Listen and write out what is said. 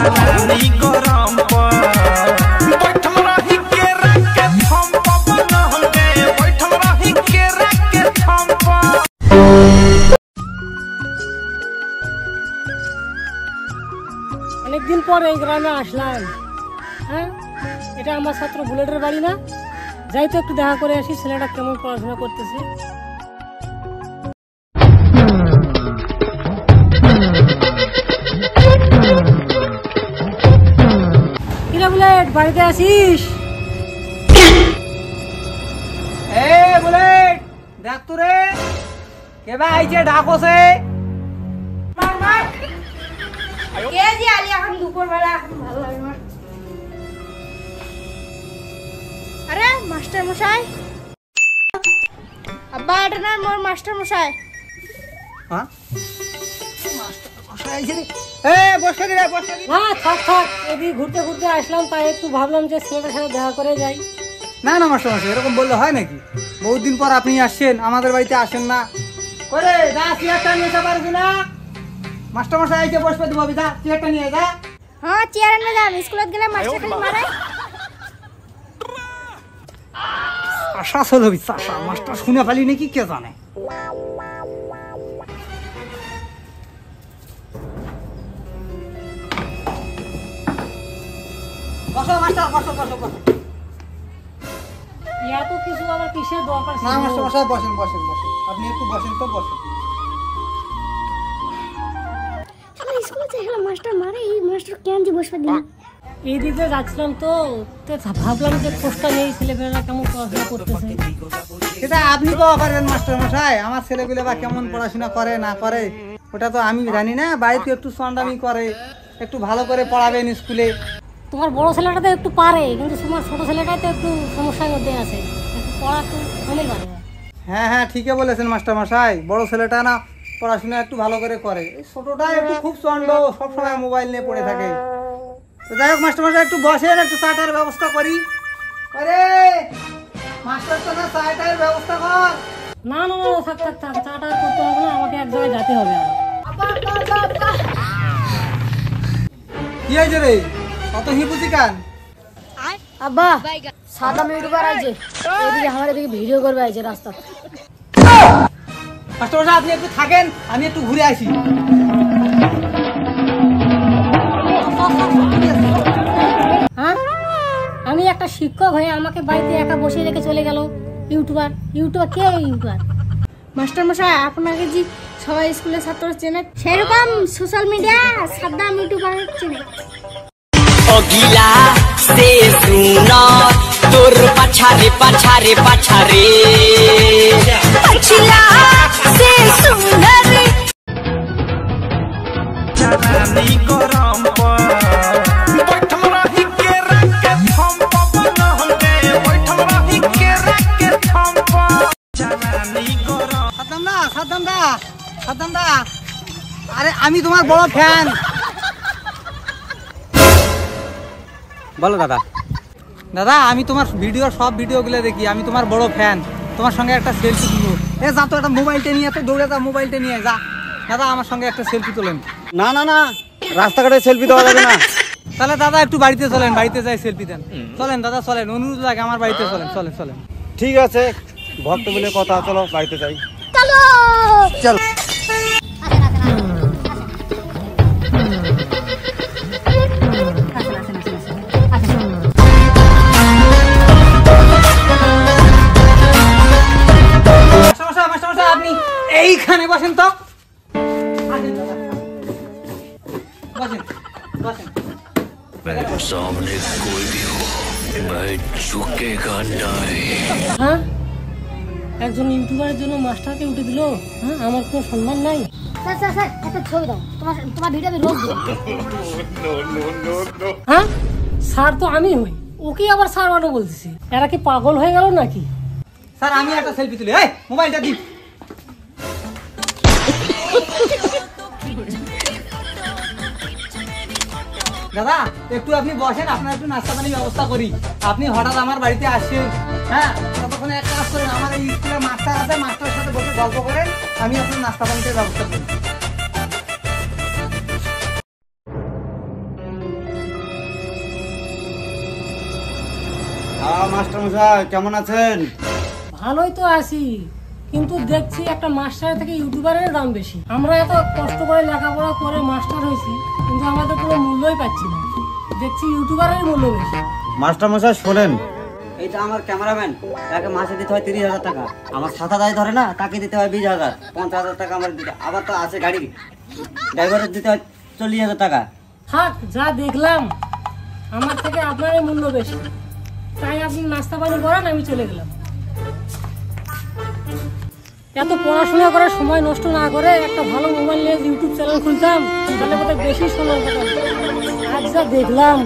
जवानी गरम पर बैठल रही के रख के थम पर होंगे बैठल रही के रख के थम पर। অনেকদিন পর এই গ্রামে আসলাম। হ্যাঁ, এটা আমার ছাত্র বুলেটের বাড়ি না? যাই তো একটু দেখা করে আসি ছেলেটা কেমন পড়াশোনা করতেছে। কিরা বুলেট, বাড়িতে আছিস? এ বুলেট দেখ তো রে কেবা আইছে ডাকছে। কে যে আলি এখন দুপুরবেলা এখন ভালো লাগে না। আরে মাস্টার মশাই, আব্বা এটা না মোর মাস্টার মশাই। হ্যাঁ মাস্টার মশাই আইছে রে। এ বসে রে বসে রে। না থাক থাক, এদিকে ঘুরতে ঘুরতে আসলাম, তাই একটু ভাবলাম যে ছেলেটার সাথে দেখা করে যাই। না না মাস্টার মশাই এরকম বললে হয় নাকি? বহুত দিন পর আপনি আসছেন, আমাদের বাড়িতে আসেন না করে। যা চেয়ারটা নিয়ে যেতে পারবি না? মাস্টার মশাই আইছে বসবে দিব যা চেয়ারটা নিয়ে যা। হ্যাঁ চেয়ার এনে যাম, স্কুলে গেলে মাস্টার খালি মারে। আশা হবি চাষা মাস্টার শুনে ফেলি নাকি কে জানে। বসো মাস্টার বসো বসো বসো। এত কিছু আবার কিসের দরকার ছিল? না মাস্টার মশাই বসেন বসেন বসেন, আপনি একটু বসেন তো বসেন। আমরা স্কুলে যাই হলো মাস্টার মারে, এই মাস্টার কেন যে বসবে দিন। এইদিকে যাচ্ছিলাম তো ভাবলাম যে খোঁজটা নেই ছেলেমেয়েরা কেমন পড়াশোনা করতেছে। সেটা আপনি কওয়া পারবেন মাস্টার মশাই, আমার ছেলেগুলো বা কেমন পড়াশোনা করে না করে ওটা তো আমি জানি না। বাড়িতে একটু চন্ডামি করে, একটু ভালো করে পড়াবেন স্কুলে। তোমার বড় ছেলেটা তো একটু পারে, কিন্তু তোমার ছোট ছেলেটাই তো একটু সমস্যার মধ্যে আছে, একটু পড়া একটু কমই পারে। হ্যাঁ হ্যাঁ ঠিকই বলেছেন মাস্টার মশাই, বড় ছেলেটা না পড়াশোনা একটু ভালো করে করে, এই ছোটটা একটু খুব চন্ড, সবসময় মোবাইল নিয়ে পড়ে থাকে। তো যাই হোক মাস্টার মশাই একটু বসেন, একটু চাটার ব্যবস্থা করি। আরে মাস্টার তো না চাটার ব্যবস্থা কর। না না না থাক থাক থাক, চাটা করতে হবে না, আমাকে এক জায়গায় যেতে হবে। কি হয়েছে রে কত হিপুতি কান? আব্বা সাদা ইউটিউবার আছে, এদিকে আমার এদিকে ভিডিও করবে আছে রাস্তা। মাস্টার মশাই আপনি একটু থাকেন, আমি একটু ঘুরে আসি। হ্যাঁ, আমি একটা শিক্ষক হয়ে আমাকে বাড়িতে একা বসিয়ে রেখে চলে গেল ইউটিউবার। ইউটিউবার কে ইউটিউবার? মাস্টার মশাই আপনাকে যে সবাই স্কুলের ছাত্র চেনে, সেরকম সোশ্যাল মিডিয়া সাদ্দাম ইউটিউবার চেনে। অগিলা সে সুনা তোর পাছারে পাছারে পাছারে পছিলা সে সুন্দর जवानी गरम पर बैठल रही के रख के थम पर होंगे बैठल रही के रख के थम पर जवानी गरम। সাদ্দাম দা আরে আমি তোমার বড় ফ্যান। বলো দাদা। দাদা আমি তোমার সব ভিডিওগুলো দেখি, আমি তোমার বড় ফ্যান, তোমার সঙ্গে একটা সেলফি তুলবো। এ যা তো একটা মোবাইলটা নিয়ে তো দৌড়ে যা, মোবাইলটা নিয়ে যা। দাদা আমার সঙ্গে একটা সেলফি তোলেন। না না না রাস্তাঘাটে সেলফি দেওয়া যাবে না। তাহলে দাদা একটু বাড়িতে চলেন, বাড়িতে যাই সেলফি দেন। চলেন দাদা চলেন, অনুরোধ লাগে আমার বাড়িতে চলেন, চলেন চলেন। ঠিক আছে ভক্ত বলে কথা, চলো বাড়িতে যাই। চলো চল আপনি এইখানে বসেন তো, বসেন বসেন। मेरे सामने कोई भी हो मैं झुकेगा नहीं। হ্যাঁ, একজন ইউটিউবারের জন্য মাস্টারকে উঠে দিল। হ্যাঁ, আমার কোনো সম্মান নাই। স্যার স্যার স্যার একটা ছবি দাও, তোমার ভিডিও আমি রোজ দিই। হ্যাঁ, স্যার তো আমি হই, ওকে আবার স্যার বানো বলতেছি। এরা কি পাগল হয়ে গেল নাকি? স্যার আমি একটা সেলফি তুলি, এই মোবাইলটা দিন। দাদা একটু আপনি বসেন, আপনার একটু নাস্তা পানির ব্যবস্থা করি। আপনি হঠাৎ আমার বাড়িতে আসছেন, হ্যাঁ ততক্ষণে এক কাজ করেন, আমার এই স্কুলে মাস্টার আছে, মাস্টারের সাথে বসে গল্প করেন, আমি আপনার নাস্তা পানির ব্যবস্থা করি। মাস্টার মশাই কেমন আছেন? ভালোই তো আছি, কিন্তু দেখছি একটা মাস্টারের থেকে ইউটিউবারের দাম বেশি। আমরা এত কষ্ট করে লেখাপড়া করে মাস্টার হয়েছি, কিন্তু আমাদের কোনো মূল্যই পাচ্ছি না। দেখছি ইউটিউবারের মূল্য বেশি। মাস্টার মশাই শোনেন, এইটা আমার ক্যামেরাম্যান, তাকে মাসে দিতে হয় 30,000 টাকা। আমার ছাতা দায় ধরে না, তাকে দিতে হয় 20,000, 50,000 টাকা আমার দিতে। আবার তো আছে গাড়ি ড্রাইভারের দিতে হয় 40,000 টাকা। থাক, যা দেখলাম আমার থেকে আপনারই মূল্য বেশি। তাই আপনি নাস্তা পানি করেন, আমি চলে গেলাম। এত পড়াশোনা করার সময় নষ্ট না করে একটা ভালো মোবাইল নিয়ে ইউটিউব চ্যানেল খুলতাম, তাহলে বোধহয় বেশি সময় পেতাম। আজ যা দেখলাম।